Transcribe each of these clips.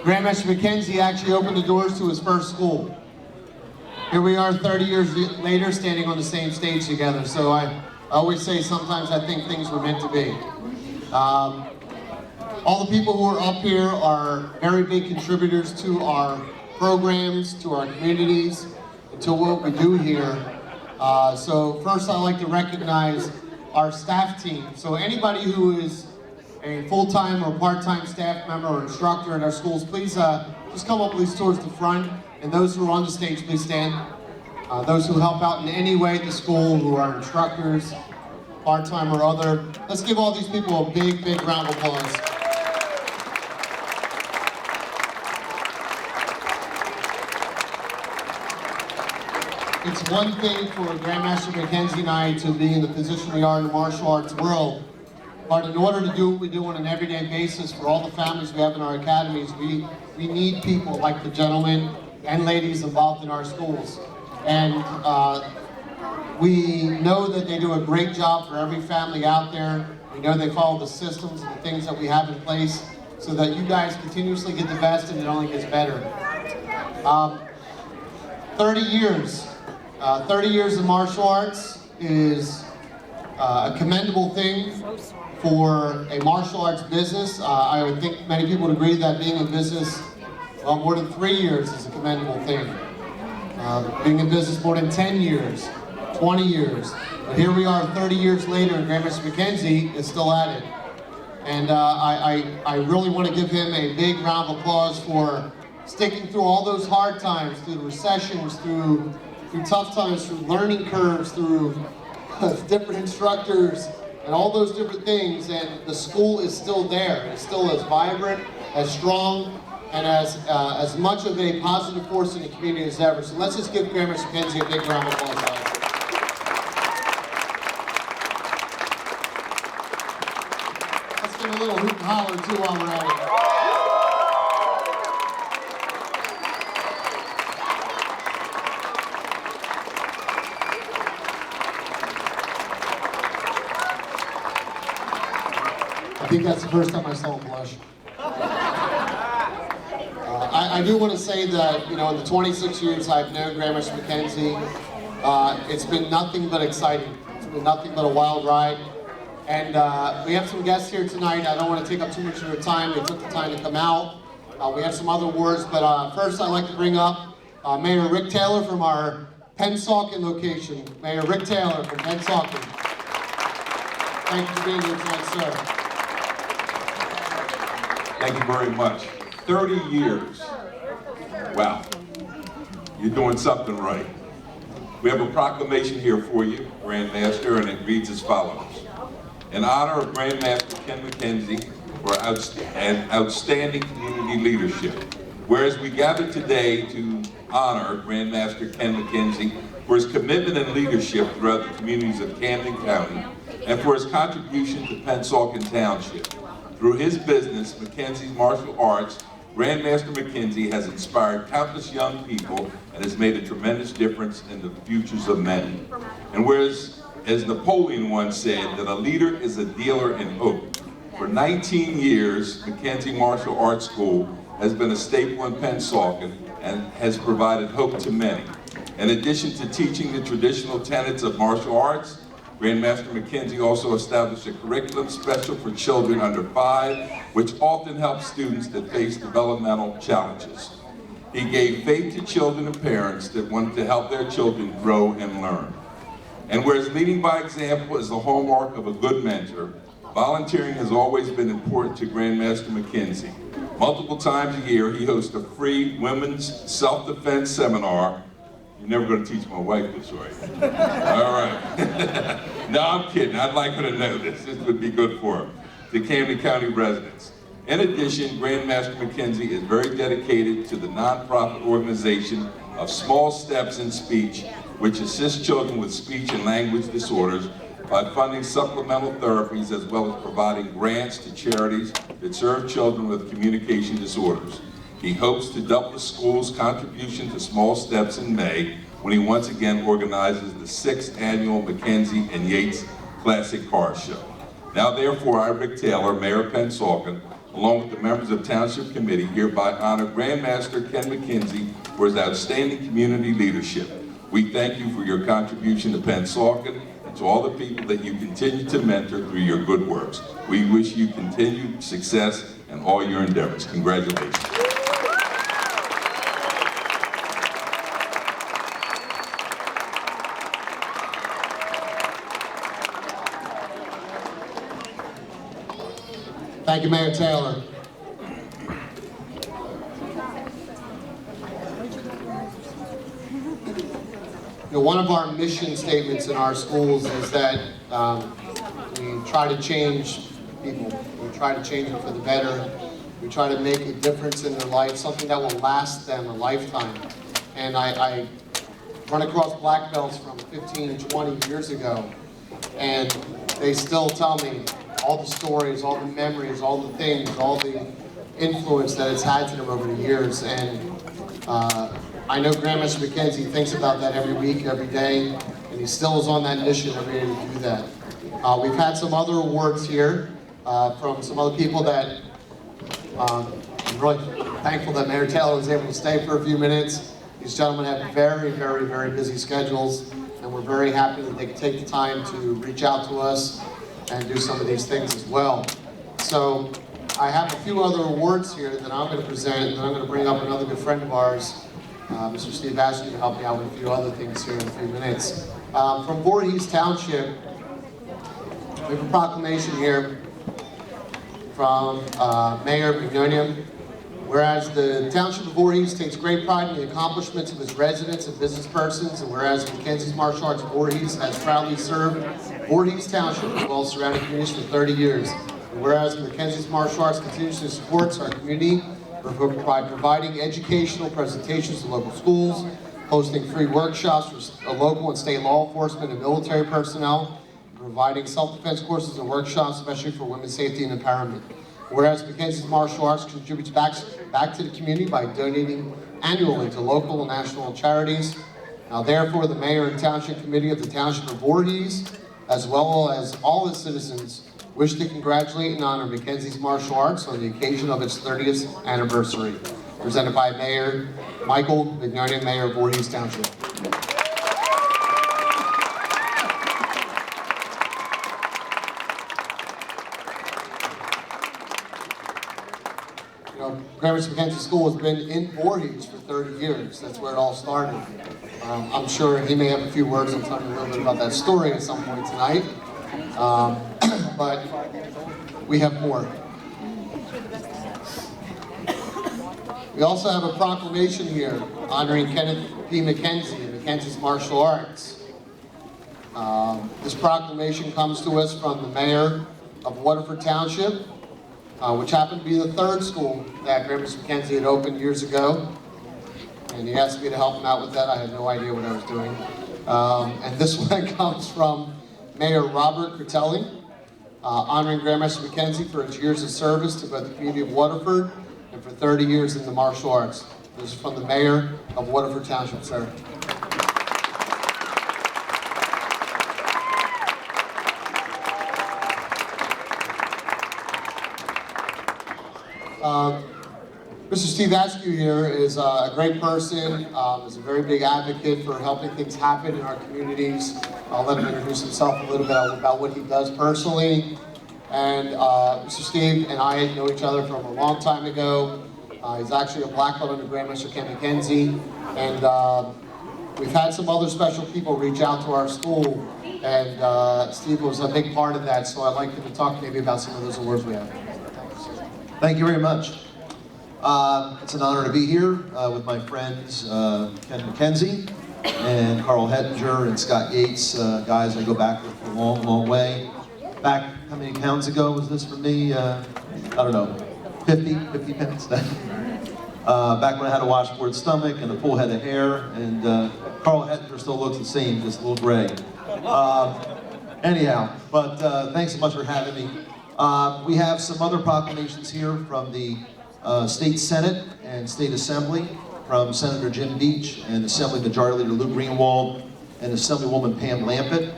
Grandmaster MacKenzie actually opened the doors to his first school. Here we are 30 years later standing on the same stage together. So I always say sometimes I think things were meant to be. All the people who are up here are very big contributors to our programs, to our communities, and to what we do here. So first I'd like to recognize our staff team. So anybody who is a full-time or part-time staff member or instructor at our schools, please just come up please towards the front. And those who are on the stage, please stand. Those who help out in any way at the school, who are instructors, part-time or other. Let's give all these people a big, big round of applause. It's one thing for Grandmaster MacKenzie and I to be in the position we are in the martial arts world, but in order to do what we do on an everyday basis for all the families we have in our academies, we need people like the gentlemen and ladies involved in our schools. And we know that they do a great job for every family out there. We know they follow the systems and the things that we have in place so that you guys continuously get the best and it only gets better. 30 years. 30 years of martial arts is a commendable thing for a martial arts business. I would think many people would agree that being in business more than 3 years is a commendable thing. Being in business more than 10 years, 20 years. But here we are 30 years later and Grandmaster MacKenzie is still at it. And I really want to give him a big round of applause for sticking through all those hard times, through the recessions, through tough times, through learning curves, through different instructors, and all those different things, and the school is still there. It's still as vibrant, as strong, and as much of a positive force in the community as ever. So let's just give Grandmaster MacKenzie a big round of applause, guys. Let's give a little hoot and holler too while we're at it. I think that's the first time I saw him blush. I do want to say that, you know, in the 26 years I've known Grandmaster MacKenzie, it's been nothing but exciting. It's been nothing but a wild ride. And we have some guests here tonight. I don't want to take up too much of your time. They took the time to come out. We have some other words, but first I'd like to bring up Mayor Rick Taylor from our Pennsauken location. Mayor Rick Taylor from Pennsauken. Thank you for being here tonight, sir. Thank you very much. 30 years. Wow. You're doing something right. We have a proclamation here for you, Grandmaster, and it reads as follows. In honor of Grandmaster Kenneth MacKenzie for outstanding community leadership. Whereas we gather today to honor Grandmaster Kenneth MacKenzie for his commitment and leadership throughout the communities of Camden County and for his contribution to Pennsauken Township. Through his business, MacKenzie's Martial Arts, Grandmaster MacKenzie has inspired countless young people and has made a tremendous difference in the futures of many. And whereas, as Napoleon once said, that a leader is a dealer in hope. For 19 years, MacKenzie Martial Arts School has been a staple in Pennsauken and has provided hope to many. In addition to teaching the traditional tenets of martial arts, Grandmaster MacKenzie also established a curriculum special for children under 5, which often helps students that face developmental challenges. He gave faith to children and parents that wanted to help their children grow and learn. And whereas leading by example is the hallmark of a good mentor, volunteering has always been important to Grandmaster MacKenzie. Multiple times a year, he hosts a free women's self-defense seminar. You're never going to teach my wife this, right? All right. No, I'm kidding. I'd like her to know this. This would be good for her. The Camden County residents. In addition, Grandmaster MacKenzie is very dedicated to the nonprofit organization of Small Steps in Speech, which assists children with speech and language disorders by funding supplemental therapies as well as providing grants to charities that serve children with communication disorders. He hopes to double the school's contribution to Small Steps in May when he once again organizes the 6th annual MacKenzie and Yates Classic Car Show. Now therefore, I, Rick Taylor, Mayor of Pennsauken, along with the members of Township Committee, hereby honor Grandmaster Ken MacKenzie for his outstanding community leadership. We thank you for your contribution to Pennsauken and to all the people that you continue to mentor through your good works. We wish you continued success in all your endeavors. Congratulations. Thank you, Mayor Taylor. You know, one of our mission statements in our schools is that we try to change people. We try to change them for the better. We try to make a difference in their life, something that will last them a lifetime. And I run across black belts from 15, 20 years ago, and they still tell me all the stories, all the memories, all the things, all the influence that it's had to them over the years. And I know Grandmaster MacKenzie thinks about that every week, every day, and he still is on that mission every day to do that. We've had some other awards here from some other people that I'm really thankful that Mayor Taylor was able to stay for a few minutes. These gentlemen have very, very, very busy schedules, and we're very happy that they could take the time to reach out to us and do some of these things as well. So I have a few other awards here that I'm going to present, and then I'm going to bring up another good friend of ours, Mr. Steve Askew, to help me out with a few other things here in a few minutes. From Voorhees Township, we have a proclamation here from Mayor McNonian. Whereas the Township of Voorhees takes great pride in the accomplishments of its residents and business persons, and whereas MacKenzie's Martial Arts Voorhees has proudly served Voorhees Township as well as surrounding communities for 30 years. And whereas MacKenzie's Martial Arts continuously supports our community by providing educational presentations to local schools, hosting free workshops for local and state law enforcement and military personnel, and providing self-defense courses and workshops, especially for women's safety and empowerment. Whereas MacKenzie's Martial Arts contributes back to the community by donating annually to local and national charities. Now therefore, the Mayor and Township Committee of the Township of Voorhees, as well as all its citizens, wish to congratulate and honor MacKenzie's Martial Arts on the occasion of its 30th anniversary. Presented by Mayor Michael McNonian, Mayor of Voorhees Township. Grandmaster MacKenzie School has been in Voorhees for 30 years. That's where it all started. I'm sure he may have a few words and tell you a little bit about that story at some point tonight. But we have more. We also have a proclamation here honoring Kenneth P. MacKenzie and MacKenzie's Martial Arts. This proclamation comes to us from the Mayor of Waterford Township, which happened to be the third school that Grandmaster MacKenzie had opened years ago. And he asked me to help him out with that. I had no idea what I was doing. And this one comes from Mayor Robert Critelli, honoring Grandmaster MacKenzie for his years of service to both the community of Waterford and for 30 years in the martial arts. This is from the Mayor of Waterford Township, sir. Mr. Steve Askew here is a great person, is a very big advocate for helping things happen in our communities. I'll let him introduce himself a little bit about what he does personally. And Mr. Steve and I know each other from a long time ago. He's actually a black belt under Grandmaster Kenneth P. And we've had some other special people reach out to our school, and Steve was a big part of that, so I'd like him to talk maybe about some of those awards we have. Thank you very much. It's an honor to be here with my friends Ken MacKenzie and Carl Hettinger and Scott Yates, guys I go back with a long, long way. Back, how many pounds ago was this for me? I don't know, 50 pounds? Back when I had a washboard stomach and a full head of hair, and Carl Hettinger still looks the same, just a little gray. Anyhow, but thanks so much for having me. We have some other proclamations here from the State Senate and State Assembly, from Senator Jim Beach and Assembly Majority Leader Luke Greenwald and Assemblywoman Pam Lampett.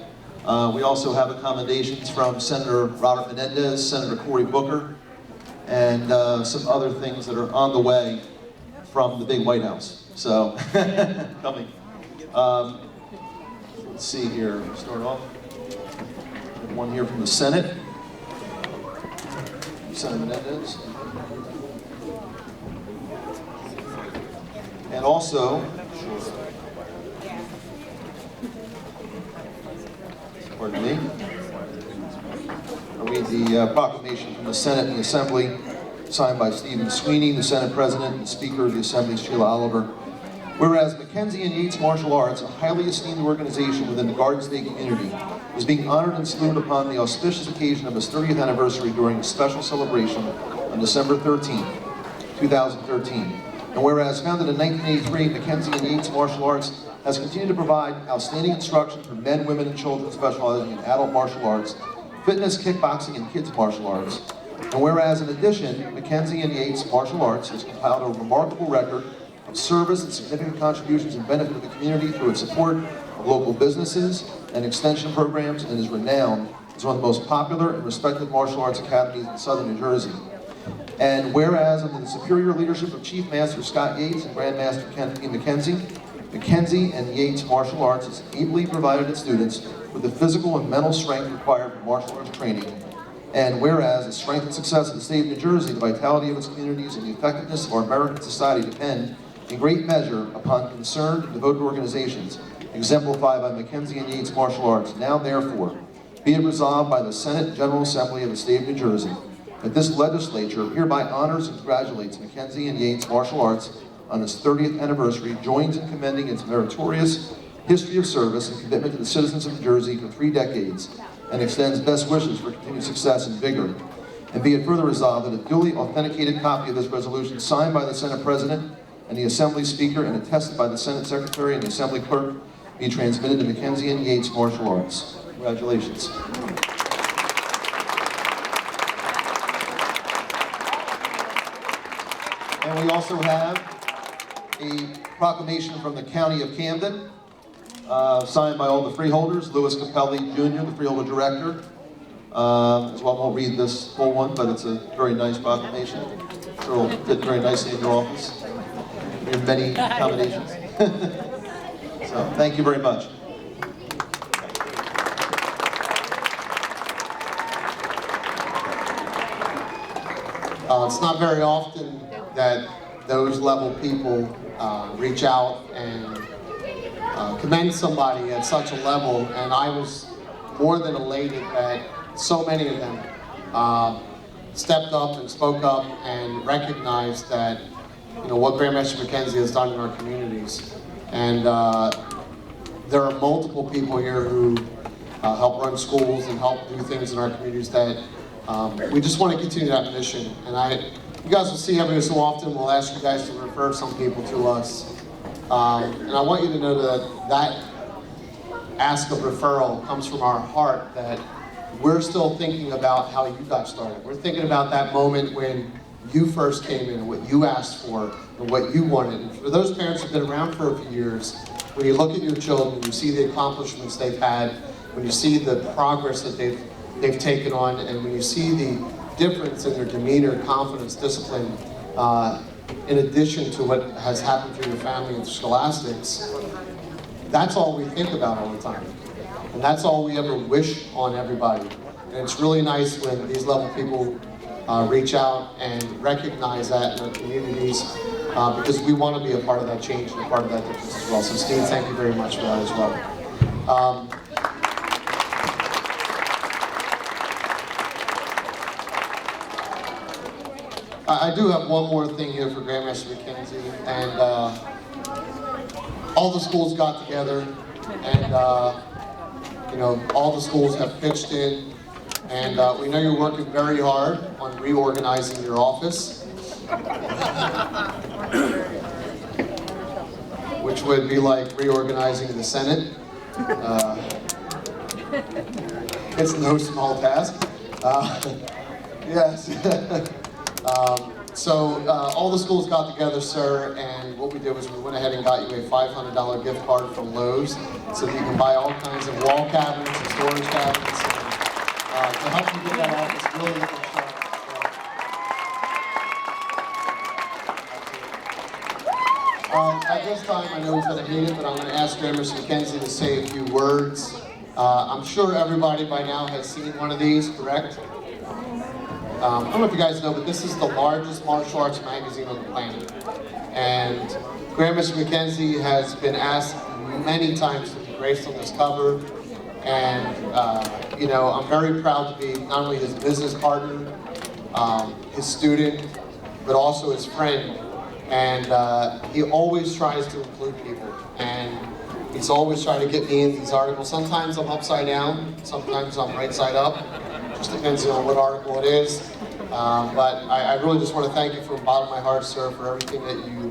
We also have commendations from Senator Robert Menendez, Senator Cory Booker, and some other things that are on the way from the big White House. So, coming. Let's see here, start off. One here from the Senate. Senator Menendez. And also, pardon me, I'll read the proclamation from the Senate and the Assembly, signed by Stephen Sweeney, the Senate President, and Speaker of the Assembly, Sheila Oliver. Whereas MacKenzie and Yates Martial Arts, a highly esteemed organization within the Garden State community, is being honored and saluted upon the auspicious occasion of its 30th anniversary during a special celebration on December 13, 2013. And whereas founded in 1983, MacKenzie and Yates Martial Arts has continued to provide outstanding instruction for men, women, and children specializing in adult martial arts, fitness, kickboxing, and kids martial arts. And whereas in addition, MacKenzie and Yates Martial Arts has compiled a remarkable record of service and significant contributions and benefit to the community through its support of local businesses and extension programs, and is renowned as one of the most popular and respected martial arts academies in southern New Jersey. And whereas under the superior leadership of Chief Master Scott Yates and Grandmaster Kenneth P. MacKenzie and Yates Martial Arts has ably provided its students with the physical and mental strength required for martial arts training. And whereas the strength and success of the state of New Jersey, the vitality of its communities, and the effectiveness of our American society depend in great measure upon concerned and devoted organizations exemplified by MacKenzie and Yates Martial Arts. Now therefore, be it resolved by the Senate General Assembly of the State of New Jersey that this legislature hereby honors and congratulates MacKenzie and Yates Martial Arts on its 30th anniversary, joins in commending its meritorious history of service and commitment to the citizens of New Jersey for 3 decades, and extends best wishes for continued success and vigor. And be it further resolved that a duly authenticated copy of this resolution, signed by the Senate President and the Assembly Speaker and attested by the Senate Secretary and the Assembly Clerk, be transmitted to MacKenzie and Yates Martial Arts. Congratulations. And we also have a proclamation from the County of Camden, signed by all the freeholders. Louis Capelli Jr., the freeholder director. As well, I won't read this full one, but it's a very nice proclamation. I'm sure it'll fit very nicely in your office. In many combinations. So, thank you very much. It's not very often that those level people reach out and commend somebody at such a level, and I was more than elated that so many of them stepped up and spoke up and recognized that, you know, what Grandmaster MacKenzie has done in our communities. And there are multiple people here who help run schools and help do things in our communities that we just want to continue that mission. And you guys will see every so often we'll ask you guys to refer some people to us. And I want you to know that that ask of referral comes from our heart, that we're still thinking about how you got started. We're thinking about that moment when you first came in and what you asked for and what you wanted. And for those parents who've been around for a few years, when you look at your children, you see the accomplishments they've had, when you see the progress that they've taken on, and when you see the difference in their demeanor, confidence, discipline, in addition to what has happened for your family and scholastics, that's all we think about all the time. And that's all we ever wish on everybody. And it's really nice when these level people reach out and recognize that in our communities, because we want to be a part of that change and a part of that difference as well. So Steve, thank you very much for that as well. I do have one more thing here for Grandmaster MacKenzie, and all the schools got together, and you know, all the schools have pitched in, and we know you're working very hard on reorganizing your office, which would be like reorganizing the Senate. It's no small task. Yes. So all the schools got together, sir, and what we did was we went ahead and got you a $500 gift card from Lowe's so that you can buy all kinds of wall cabinets and storage cabinets and, to help you get that office really in shape. At this time, I know he's going to hate it, but I'm going to ask Grandmaster MacKenzie to say a few words. I'm sure everybody by now has seen one of these, correct? I don't know if you guys know, but this is the largest martial arts magazine on the planet. And Grandmaster MacKenzie has been asked many times to be graced on this cover. And, you know, I'm very proud to be not only his business partner, his student, but also his friend. And he always tries to include people. And he's always trying to get me in these articles. Sometimes I'm upside down, sometimes I'm right side up. Just depends on what article it is. But I really just want to thank you from the bottom of my heart, sir, for everything that you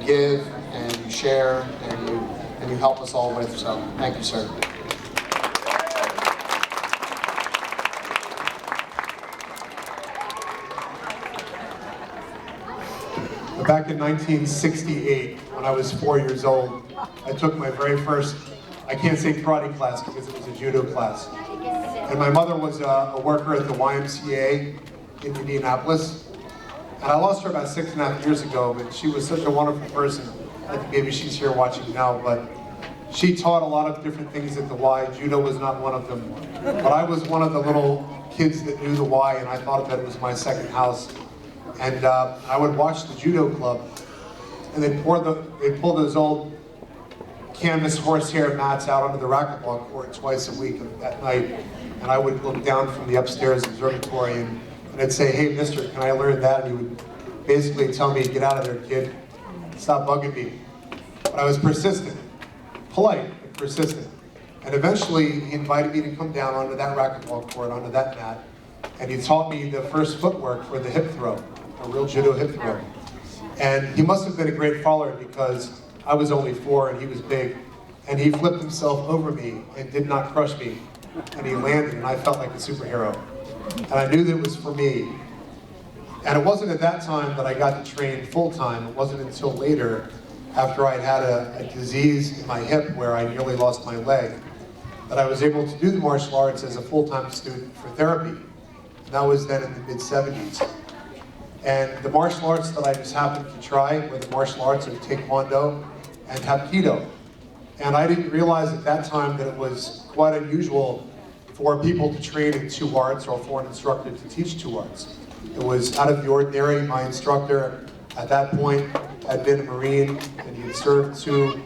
give and you share and you help us all with. So thank you, sir. Back in 1968, when I was 4 years old, I took my very first, I can't say karate class because it was a judo class. And my mother was a worker at the YMCA in Indianapolis. And I lost her about 6.5 years ago, but she was such a wonderful person. I think maybe she's here watching now, but she taught a lot of different things at the Y. Judo was not one of them. But I was one of the little kids that knew the Y, and I thought that it was my second house. And I would watch the judo club, and they'd pull those old canvas horsehair mats out onto the racquetball court twice a week at night. And I would look down from the upstairs observatory and I'd say, "Hey, mister, can I learn that?" And he would basically tell me, "Get out of there, kid. Stop bugging me." But I was persistent, polite, but persistent. And eventually he invited me to come down onto that racquetball court, onto that mat, and he taught me the first footwork for the hip throw. A real judo hip throw. And he must have been a great follower because I was only 4 and he was big. And he flipped himself over me and did not crush me. And he landed and I felt like a superhero. And I knew that it was for me. And it wasn't at that time that I got to train full time. It wasn't until later, after I'd had a disease in my hip where I nearly lost my leg, that I was able to do the martial arts as a full-time student for therapy. And that was then in the mid-70s. And the martial arts that I just happened to try were the martial arts of Tae Kwon Do and Hapkido. And I didn't realize at that time that it was quite unusual for people to train in 2 arts or for an instructor to teach 2 arts. It was out of the ordinary. My instructor at that point had been a Marine and he had served 2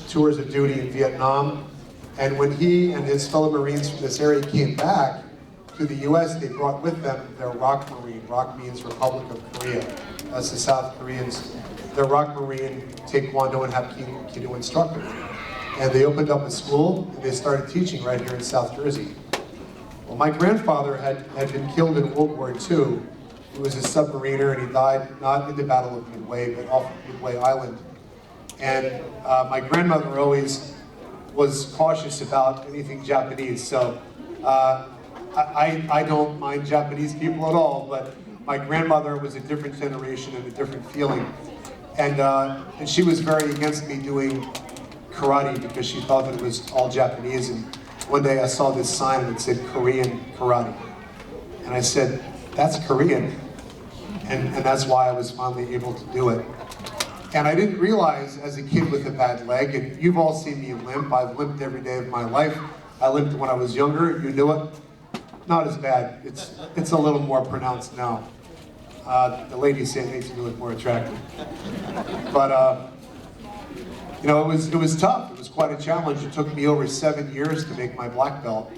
tours of duty in Vietnam. And when he and his fellow Marines from this area came back to the US, they brought with them their ROK Marine. ROK means Republic of Korea. That's the South Koreans. Their ROK Marine, Tae Kwon Do and Hapkido instructor. And they opened up a school and they started teaching right here in South Jersey. Well, my grandfather had been killed in World War II. He was a submariner and he died not in the Battle of Midway, but off of Midway Island. And my grandmother always was cautious about anything Japanese. So I don't mind Japanese people at all, but my grandmother was a different generation and a different feeling. And she was very against me doing karate because she thought that it was all Japanese. And one day I saw this sign that said Korean karate. And I said, "That's Korean." And that's why I was finally able to do it. And I didn't realize as a kid with a bad leg, and you've all seen me limp, I've limped every day of my life. I limped when I was younger, you knew it. Not as bad, it's a little more pronounced now. The ladies say it makes me look more attractive. But you know, it was tough, it was quite a challenge. It took me over 7 years to make my black belt.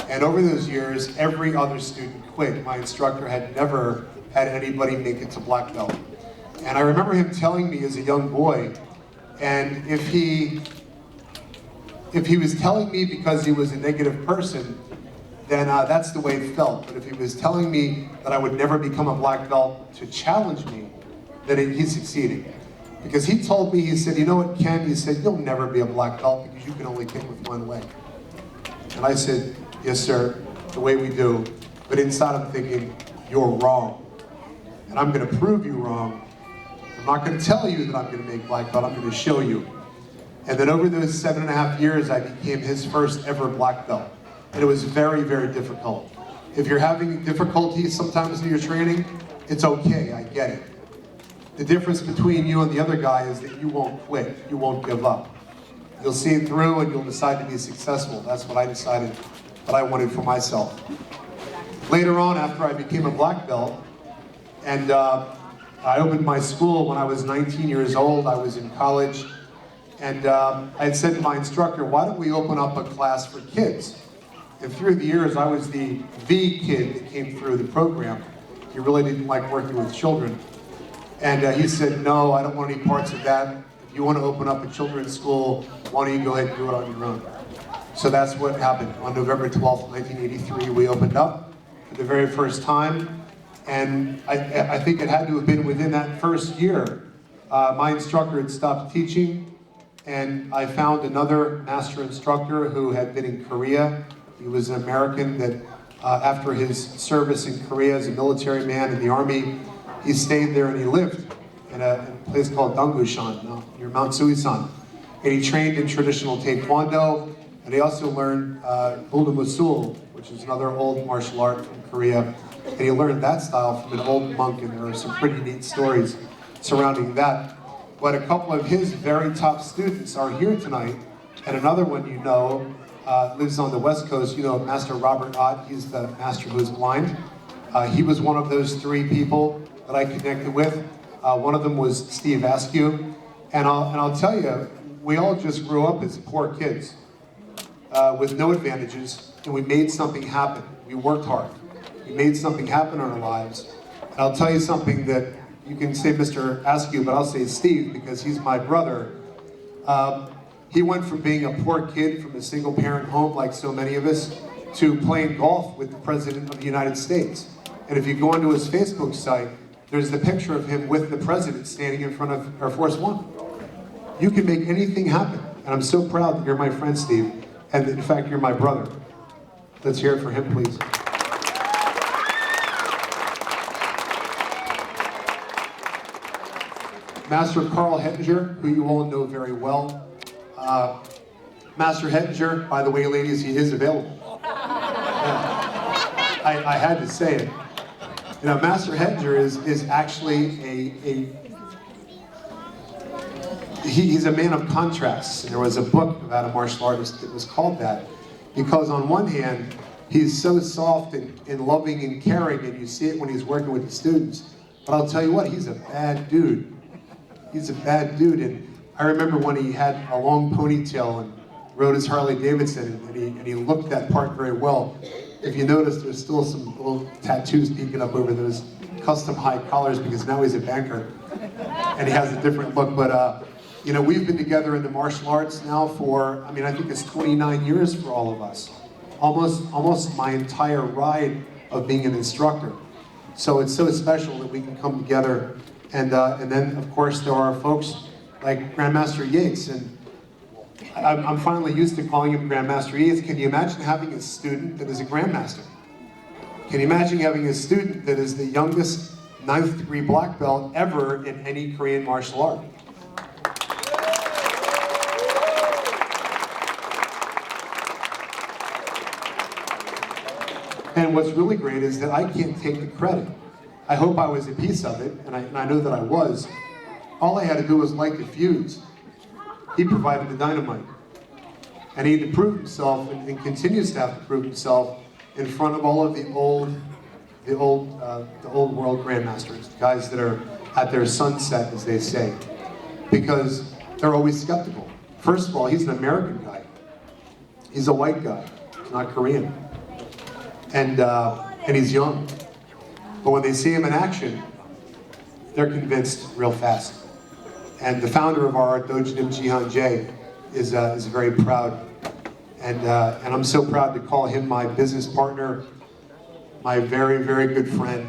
And over those years, every other student quit. My instructor had never had anybody make it to black belt. And I remember him telling me as a young boy, and if he was telling me because he was a negative person, then that's the way it felt. But if he was telling me that I would never become a black belt to challenge me, then he succeeded. Because he told me, he said, "You know what, Ken?" He said, "You'll never be a black belt because you can only kick with 1 leg." And I said, "Yes, sir, the way we do." But inside I'm thinking, "You're wrong. And I'm going to prove you wrong. I'm not going to tell you that I'm going to make black belt, I'm going to show you." And then over those 7.5 years, I became his first ever black belt. And it was very, very difficult. If you're having difficulties sometimes in your training, it's okay, I get it. The difference between you and the other guy is that you won't quit, you won't give up. You'll see it through and you'll decide to be successful. That's what I decided that I wanted for myself. Later on, after I became a black belt, and I opened my school when I was 19 years old, I was in college, and I had said to my instructor, why don't we open up a class for kids? And through the years, I was the kid that came through the program. He really didn't like working with children. And he said, no, I don't want any parts of that. If you want to open up a children's school, why don't you go ahead and do it on your own? So that's what happened. On November 12th, 1983, we opened up for the very first time. And I think it had to have been within that first year. My instructor had stopped teaching, and I found another master instructor who had been in Korea. He was an American that after his service in Korea as a military man in the Army, he stayed there and he lived in a place called Donggusan, near Mount Suisan. And he trained in traditional Tae Kwon Do, and he also learned Bulda Musul, which is another old martial art from Korea. And he learned that style from an old monk, and there are some pretty neat stories surrounding that. But a couple of his very top students are here tonight, and another one you know lives on the West Coast. You know Master Robert Ott, he's the master who is blind. He was one of those three people that I connected with. One of them was Steve Askew, and I'll tell you, we all just grew up as poor kids with no advantages, and we made something happen. We worked hard. We made something happen in our lives. And I'll tell you something that you can say Mr. Askew, but I'll say Steve because he's my brother. He went from being a poor kid from a single parent home like so many of us to playing golf with the President of the United States. And if you go onto his Facebook site, there's the picture of him with the President standing in front of Air Force One. You can make anything happen. And I'm so proud that you're my friend, Steve, and that, in fact, you're my brother. Let's hear it for him, please. Master Carl Hettinger, who you all know very well. Master Hettinger, by the way, ladies, he is available. I had to say it. You know, Master Hettinger is actually he's a man of contrasts. There was a book about a martial artist that was called that, because on one hand, he's so soft and loving and caring, and you see it when he's working with the students. But I'll tell you what, he's a bad dude. He's a bad dude, and I remember when he had a long ponytail and rode his Harley Davidson, and he looked that part very well. If you notice, there's still some little tattoos peeking up over those custom high collars because now he's a banker, and he has a different look. But you know, we've been together in the martial arts now for, I mean, I think it's 29 years for all of us. Almost my entire ride of being an instructor. So it's so special that we can come together. And then, of course, there are folks like Grandmaster Yates, and I'm finally used to calling him Grandmaster Yates. Can you imagine having a student that is a Grandmaster? Can you imagine having a student that is the youngest 9th degree black belt ever in any Korean martial art? And what's really great is that I can't take the credit. I hope I was a piece of it, and I know that I was. All I had to do was light the fuse. He provided the dynamite. And he had to prove himself, and continues to have to prove himself in front of all of the old world grandmasters, guys that are at their sunset, as they say, because they're always skeptical. First of all, he's an American guy. He's a white guy, he's not Korean. And he's young. But when they see him in action, they're convinced real fast. And the founder of our art, Dojin Jihan Jae, is very proud. And I'm so proud to call him my business partner, my very, very good friend,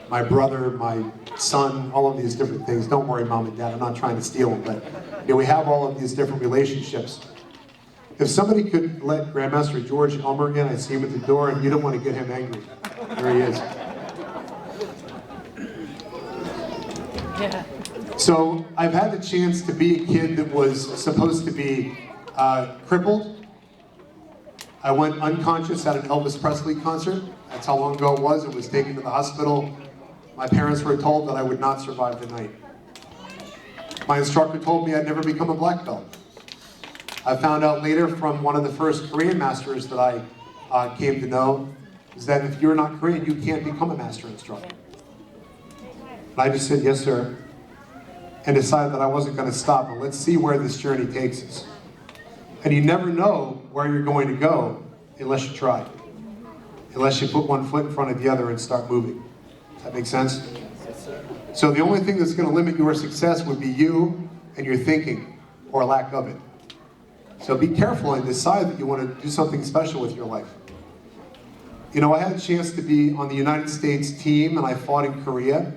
my brother, my son, all of these different things. Don't worry, Mom and Dad, I'm not trying to steal them, but you know, we have all of these different relationships. If somebody could let Grandmaster George Elmer in, I see him at the door, and you don't want to get him angry. There he is. Yeah. So I've had the chance to be a kid that was supposed to be crippled. I went unconscious at an Elvis Presley concert. That's how long ago it was. It was taken to the hospital. My parents were told that I would not survive the night. My instructor told me I'd never become a black belt. I found out later from one of the first Korean masters that I came to know is that if you're not Korean, you can't become a master instructor. And I just said, yes, sir, and decided that I wasn't going to stop, and let's see where this journey takes us. And you never know where you're going to go unless you try, unless you put one foot in front of the other and start moving. Does that make sense? So the only thing that's going to limit your success would be you and your thinking, or lack of it. So be careful and decide that you want to do something special with your life. You know, I had a chance to be on the United States team, and I fought in Korea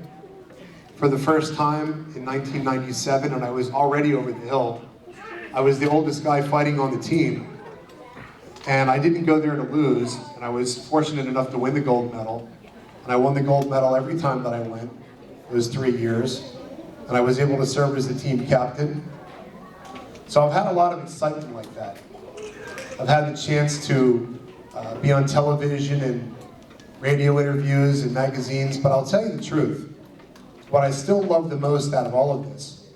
for the first time in 1997, and I was already over the hill. I was the oldest guy fighting on the team, and I didn't go there to lose, and I was fortunate enough to win the gold medal, and I won the gold medal every time that I went. It was 3 years, and I was able to serve as the team captain. So I've had a lot of excitement like that. I've had the chance to be on television and radio interviews and magazines, but I'll tell you the truth. What I still love the most out of all of this,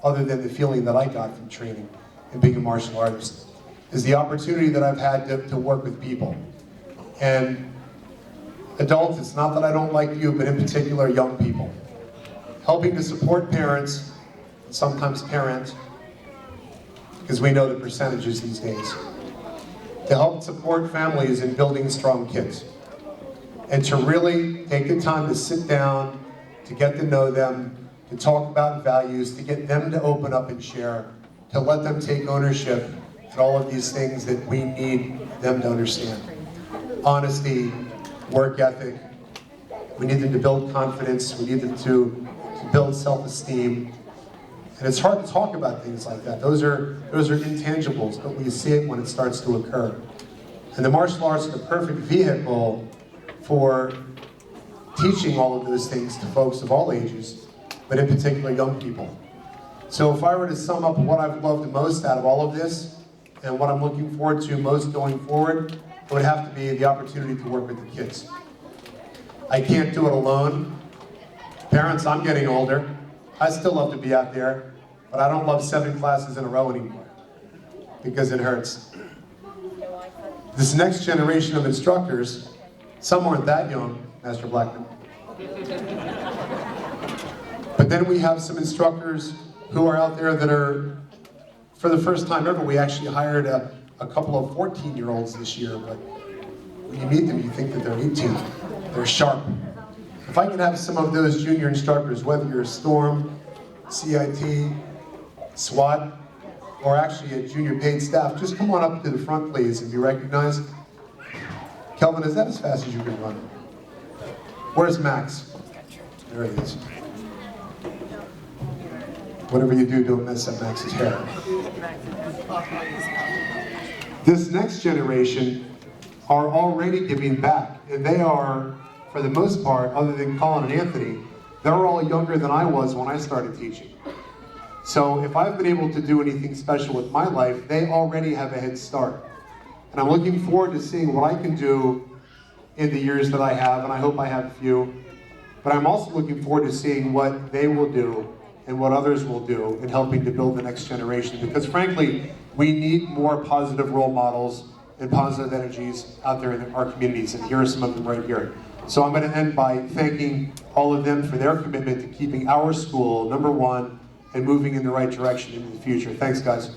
other than the feeling that I got from training and being a martial artist, is the opportunity that I've had to work with people. And adults, it's not that I don't like you, but in particular young people. Helping to support parents, and sometimes parent, because we know the percentages these days. To help support families in building strong kids. And to really take the time to sit down, to get to know them, to talk about values, to get them to open up and share, to let them take ownership and all of these things that we need them to understand. Honesty, work ethic. We need them to build confidence. We need them to build self-esteem. And it's hard to talk about things like that. Those are intangibles, but we see it when it starts to occur. And the martial arts are the perfect vehicle for teaching all of those things to folks of all ages, but in particular young people. So if I were to sum up what I've loved most out of all of this, and what I'm looking forward to most going forward, it would have to be the opportunity to work with the kids. I can't do it alone. Parents, I'm getting older. I still love to be out there, but I don't love 7 classes in a row anymore, because it hurts. This next generation of instructors, some aren't that young, Master Blackman. But then we have some instructors who are out there that are, for the first time ever, we actually hired a couple of 14-year-olds this year, but when you meet them, you think that they're 18. They're sharp. If I can have some of those junior instructors, whether you're Storm, CIT, SWAT, or actually a junior paid staff, just come on up to the front, please, and be recognized. Kelvin, is that as fast as you can run? Where's Max? There he is. Whatever you do, don't mess up Max's hair. This next generation are already giving back, and they are, for the most part, other than Colin and Anthony, they're all younger than I was when I started teaching. So if I've been able to do anything special with my life, they already have a head start. And I'm looking forward to seeing what I can do in the years that I have, and I hope I have a few. But I'm also looking forward to seeing what they will do and what others will do in helping to build the next generation. Because frankly, we need more positive role models and positive energies out there in our communities, and here are some of them right here. So I'm going to end by thanking all of them for their commitment to keeping our school #1 and moving in the right direction into the future. Thanks, guys.